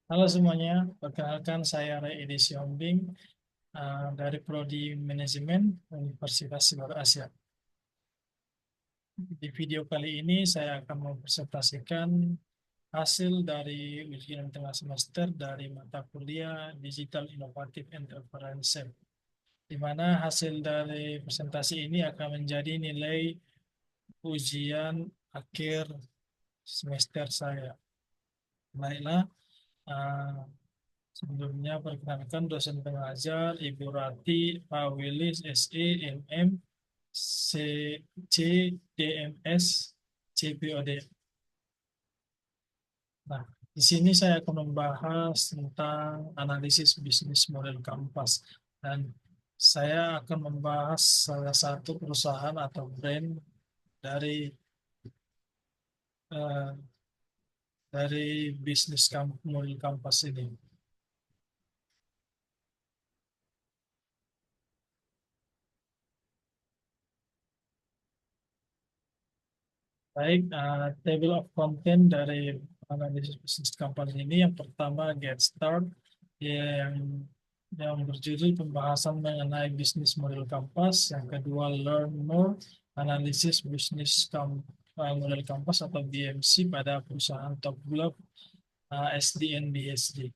Halo semuanya, perkenalkan saya Ray Edi Siombing dari Prodi Manajemen Universitas Sibar Asia. Di video kali ini saya akan mempresentasikan hasil dari ujian tengah semester dari mata kuliah Digital Innovative Enterprise, di mana hasil dari presentasi ini akan menjadi nilai ujian akhir semester saya. Baiklah, uh, sebelumnya perkenalkan dosen pengajar Ibu Rati Awilis SE MM C C DMS CPOD. Nah, di sini saya akan membahas tentang analisis bisnis model Kampas dan saya akan membahas salah satu perusahaan atau brand dari eh, bisnis model Kampas ini. Baik, table of content dari analisis bisnis company ini yang pertama get start yang berjudul pembahasan mengenai bisnis model Kampas, yang kedua learn more analisis bisnis model Kampas atau BMC pada perusahaan top glove SDN BSD.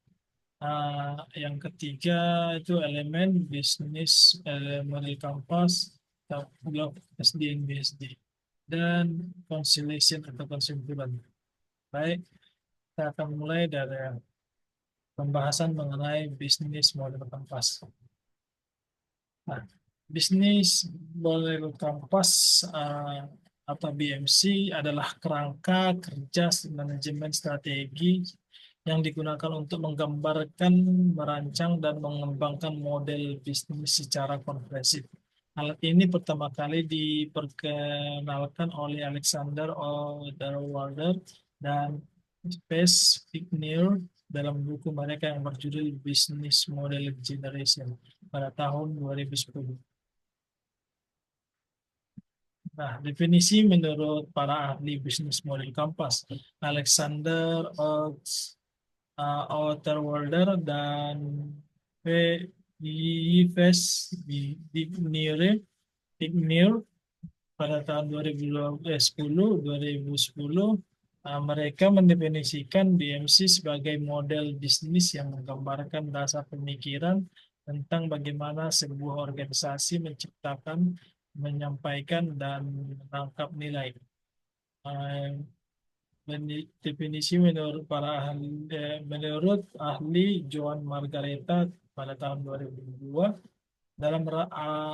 Yang ketiga itu elemen bisnis model Kampas top glove SDN BSD dan conciliation atau kesimpulan. Baik, kita akan mulai dari pembahasan mengenai bisnis model Kampas. Nah, bisnis model Kampas atau BMC adalah kerangka kerja manajemen strategi yang digunakan untuk menggambarkan, merancang, dan mengembangkan model bisnis secara komprehensif. Alat ini pertama kali diperkenalkan oleh Alexander Oderwalder dan Space Figner dalam buku mereka yang berjudul Business Model Generation pada tahun 2010. Nah, definisi menurut para ahli bisnis model Kampas, Alexander Osterwalder dan P. Yves Dignir pada tahun 2010, mereka mendefinisikan BMC sebagai model bisnis yang menggambarkan dasar pemikiran tentang bagaimana sebuah organisasi menciptakan, menyampaikan, dan menangkap nilai. Uh, Definisi menurut ahli Joan Margareta pada tahun 2002 dalam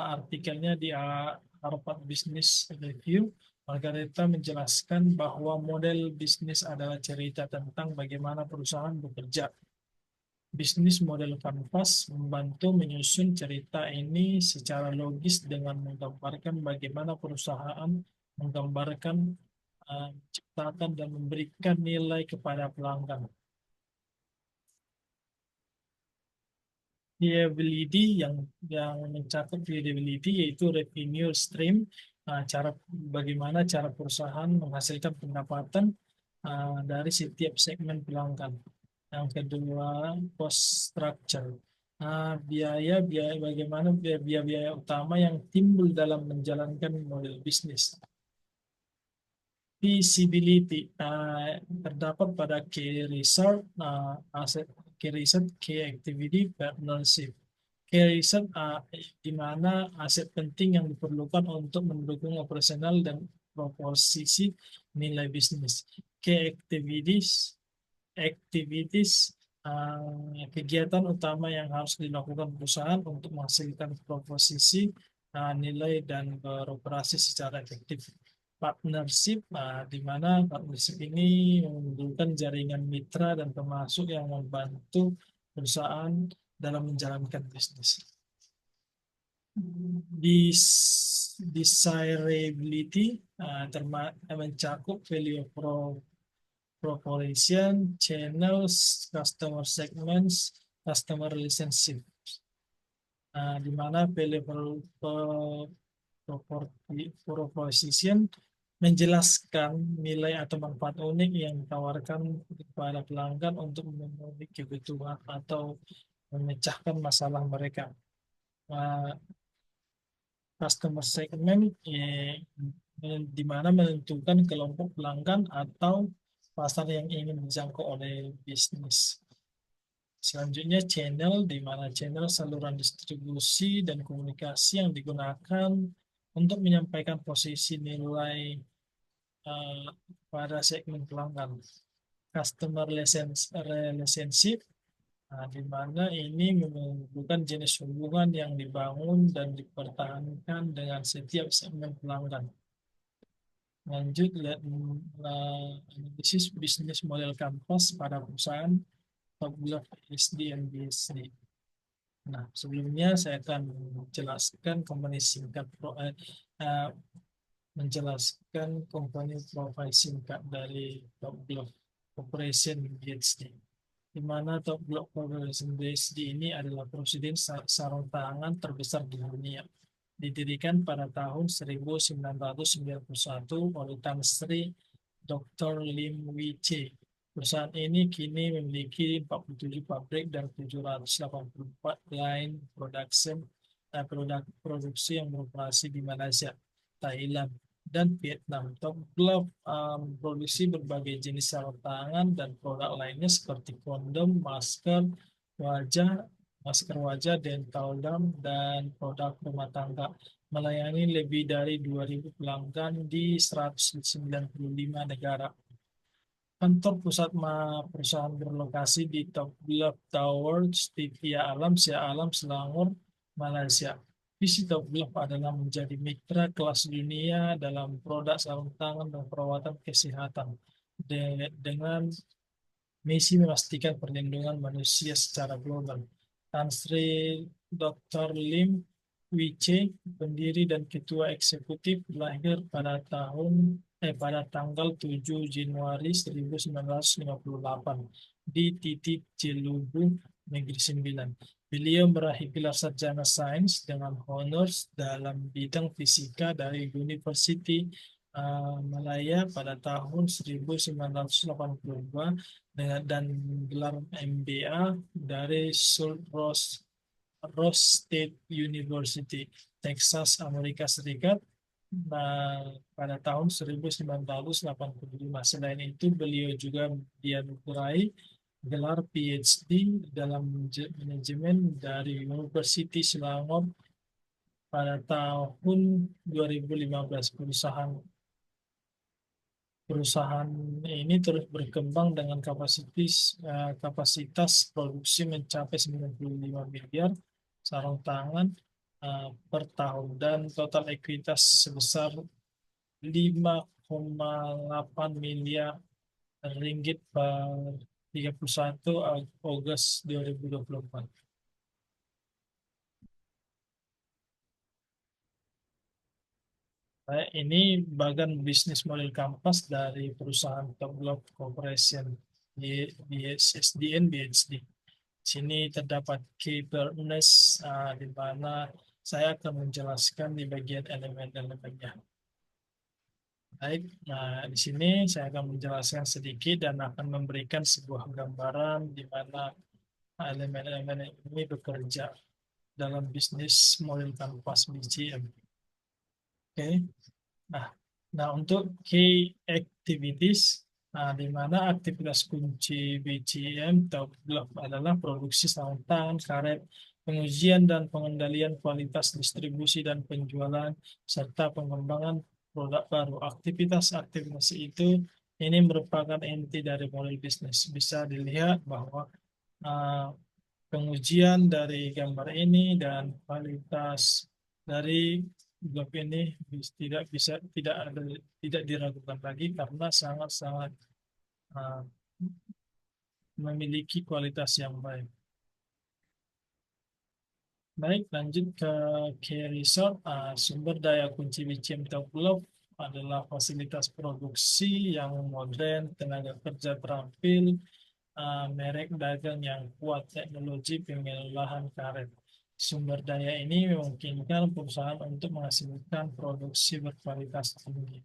artikelnya di Harvard Business Review, Margareta menjelaskan bahwa model bisnis adalah cerita tentang bagaimana perusahaan bekerja. Bisnis model Canvas membantu menyusun cerita ini secara logis dengan menggambarkan bagaimana perusahaan menggambarkan, menciptakan, dan memberikan nilai kepada pelanggan. Viability yang mencakup viability yaitu revenue stream, cara bagaimana cara perusahaan menghasilkan pendapatan dari setiap segmen pelanggan. Yang kedua, cost structure. Biaya bagaimana biaya utama yang timbul dalam menjalankan model bisnis. Feasibility terdapat pada key research, key research, key activity, partnership. Key research di mana aset penting yang diperlukan untuk mendukung operasional dan proposisi nilai bisnis. Key activities, kegiatan utama yang harus dilakukan perusahaan untuk menghasilkan proposisi nilai dan beroperasi secara efektif. Partnership, di mana partnership ini mengumpulkan jaringan mitra dan pemasok yang membantu perusahaan dalam menjalankan bisnis. Desirability mencakup value proposition, channels, customer segments, customer relationship. Di mana value proposition menjelaskan nilai atau manfaat unik yang ditawarkan kepada pelanggan untuk memenuhi kebutuhan atau memecahkan masalah mereka. Uh, Customer segment di mana menentukan kelompok pelanggan atau pasar yang ingin dijangkau oleh bisnis. Selanjutnya channel, di mana channel saluran distribusi dan komunikasi yang digunakan untuk menyampaikan posisi nilai eh, pada segmen pelanggan. Relationship, nah, di mana ini menunjukkan jenis hubungan yang dibangun dan dipertahankan dengan setiap segmen pelanggan. Lanjut, lihat analisis bisnis model kanvas pada perusahaan Top Glove SD and BSD. Nah, sebelumnya saya akan menjelaskan company singkat eh, menjelaskan company profile singkat dari Top Glove Corporation BSD. Di mana Top Glove Corporation BSD ini adalah perusahaan sarung tangan terbesar di dunia. Didirikan pada tahun 1991 oleh Tan Sri Dr. Lim Wee Chee. Perusahaan ini kini memiliki 47 pabrik dan 784 line produksi yang beroperasi di Malaysia, Thailand, dan Vietnam. Top Glove memproduksi berbagai jenis sarung tangan dan produk lainnya seperti kondom, wajah, masker wajah, dental dam, dan produk rumah tangga. Melayani lebih dari 2.000 pelanggan di 195 negara. Kantor pusat perusahaan berlokasi di Top Glove Tower, Setia Alam, Sia Alam, Selangor, Malaysia. Visi Top Glove adalah menjadi mitra kelas dunia dalam produk sarung tangan dan perawatan kesehatan dengan misi memastikan perlindungan manusia secara global. Tan Sri Dr. Lim Wice, pendiri dan ketua eksekutif, lahir pada tanggal 7 Januari 1958 di Titik Celubu, Negeri Sembilan. Beliau meraih gelar sarjana sains dengan honors dalam bidang fisika dari University Malaya pada tahun 1982 dan gelar MBA dari Ross State University, Texas, Amerika Serikat, pada tahun 1985. Selain itu, beliau juga dianugerahi gelar PhD dalam manajemen dari University Selangor pada tahun 2015. Perusahaan ini terus berkembang dengan kapasitas produksi mencapai 95 miliar sarung tangan per tahun dan total ekuitas sebesar 5,8 miliar ringgit per 31 Agustus 2024. Baik, ini bagian bisnis model kampas dari perusahaan Top Glove Corporation BSSDN BHD. Sini terdapat key fairness di mana saya akan menjelaskan di bagian elemen-elemennya. Baik, nah di sini saya akan menjelaskan sedikit dan akan memberikan sebuah gambaran di mana elemen-elemen ini bekerja dalam bisnis model kanvas BGM. Oke. Nah, untuk key activities, di mana aktivitas kunci BCM atau Glove adalah produksi sarung tangan, karet, pengujian dan pengendalian kualitas distribusi dan penjualan, serta pengembangan produk baru. Aktivitas-aktivitas itu ini merupakan inti dari model bisnis. Bisa dilihat bahwa uh, pengujian dari gambar ini dan kualitas dari blog ini tidak diragukan lagi karena sangat-sangat uh, memiliki kualitas yang baik. Baik, lanjut ke key result. Sumber daya kunci BCM Glove adalah fasilitas produksi yang modern, tenaga kerja terampil, merek dagang yang kuat, teknologi pengolahan karet. Sumber daya ini memungkinkan perusahaan untuk menghasilkan produksi berkualitas tinggi.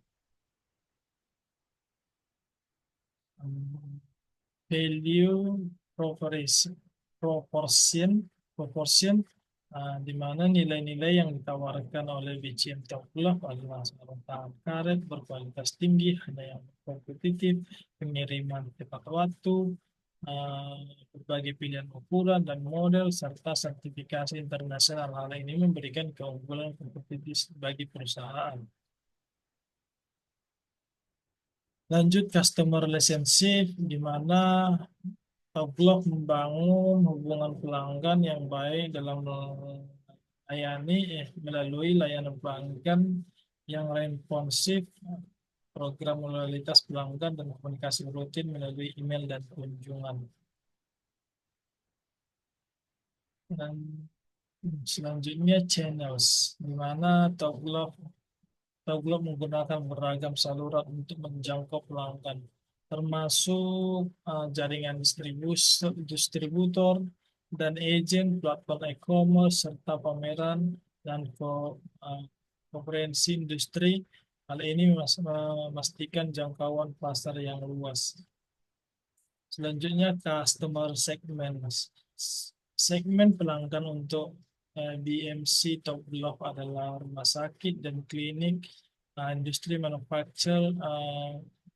Hmm, value proportion, proportion, proportion, di mana nilai-nilai yang ditawarkan oleh BCM Taulah adalah sarung tangan karet berkualitas tinggi, ada yang kompetitif, pengiriman tepat waktu, uh, berbagai pilihan ukuran dan model, serta sertifikasi internasional. Hal ini memberikan keunggulan kompetitif bagi perusahaan. Lanjut customer relationship, di mana Outlook membangun hubungan pelanggan yang baik dalam melayani melalui layanan pelanggan yang responsif, program loyalitas pelanggan, dan komunikasi rutin melalui email dan kunjungan. Dan selanjutnya channels, di mana Outlook menggunakan beragam saluran untuk menjangkau pelanggan, termasuk jaringan distributor dan agen, platform e-commerce, serta pameran dan konferensi industri. Hal ini memastikan jangkauan pasar yang luas. Selanjutnya customer segment. Segmen pelanggan untuk BMC Top Glove adalah rumah sakit dan klinik, industri manufaktur,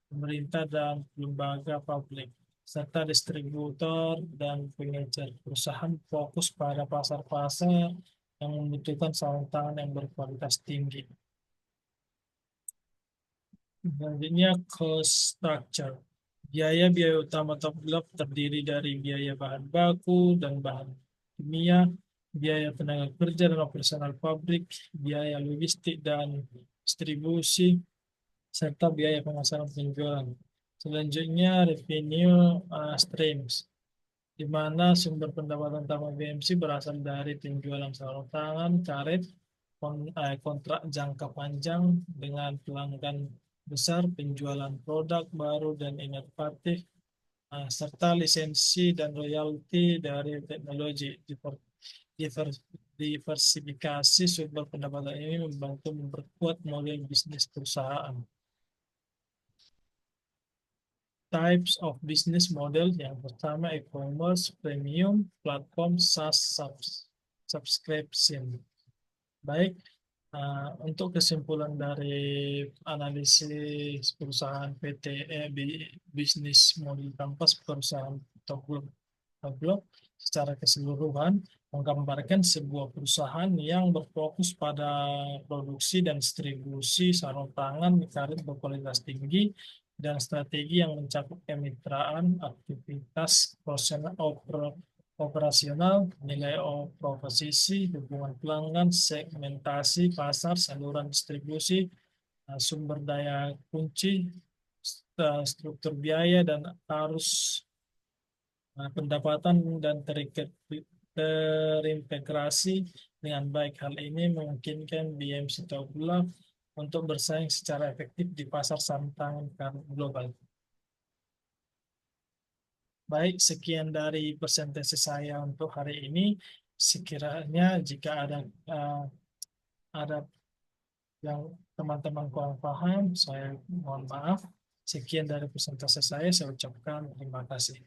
pemerintah dan lembaga publik, serta distributor dan pengecer. Perusahaan fokus pada pasar-pasar yang membutuhkan sarung tangan yang berkualitas tinggi. Selanjutnya cost structure. Biaya-biaya utama Top Glove terdiri dari biaya bahan baku dan bahan kimia, biaya tenaga kerja dan operasional pabrik, biaya logistik dan distribusi, serta biaya pemasaran penjualan. Selanjutnya revenue streams, di mana sumber pendapatan utama BMC berasal dari penjualan sarung tangan, karet, kontrak jangka panjang dengan pelanggan besar, penjualan produk baru dan inovatif, serta lisensi dan royalti dari teknologi. Diversifikasi sumber pendapatan ini membantu memperkuat model bisnis perusahaan. Types of business model, yang pertama e-commerce, premium, platform, SaaS, subscription. Baik, untuk kesimpulan dari analisis perusahaan PT bisnis model kanvas perusahaan Toglog secara keseluruhan menggambarkan sebuah perusahaan yang berfokus pada produksi dan distribusi sarung tangan karet berkualitas tinggi dan strategi yang mencakup kemitraan, aktivitas operasional, nilai proposisi, hubungan pelanggan, segmentasi pasar, saluran distribusi, sumber daya kunci, struktur biaya dan arus pendapatan dan terintegrasi dengan baik. Hal ini memungkinkan BMC Taulah untuk bersaing secara efektif di pasar santang global. Baik, sekian dari presentasi saya untuk hari ini. Sekiranya jika ada yang teman-teman kurang paham, saya mohon maaf. Sekian dari presentasi saya ucapkan terima kasih.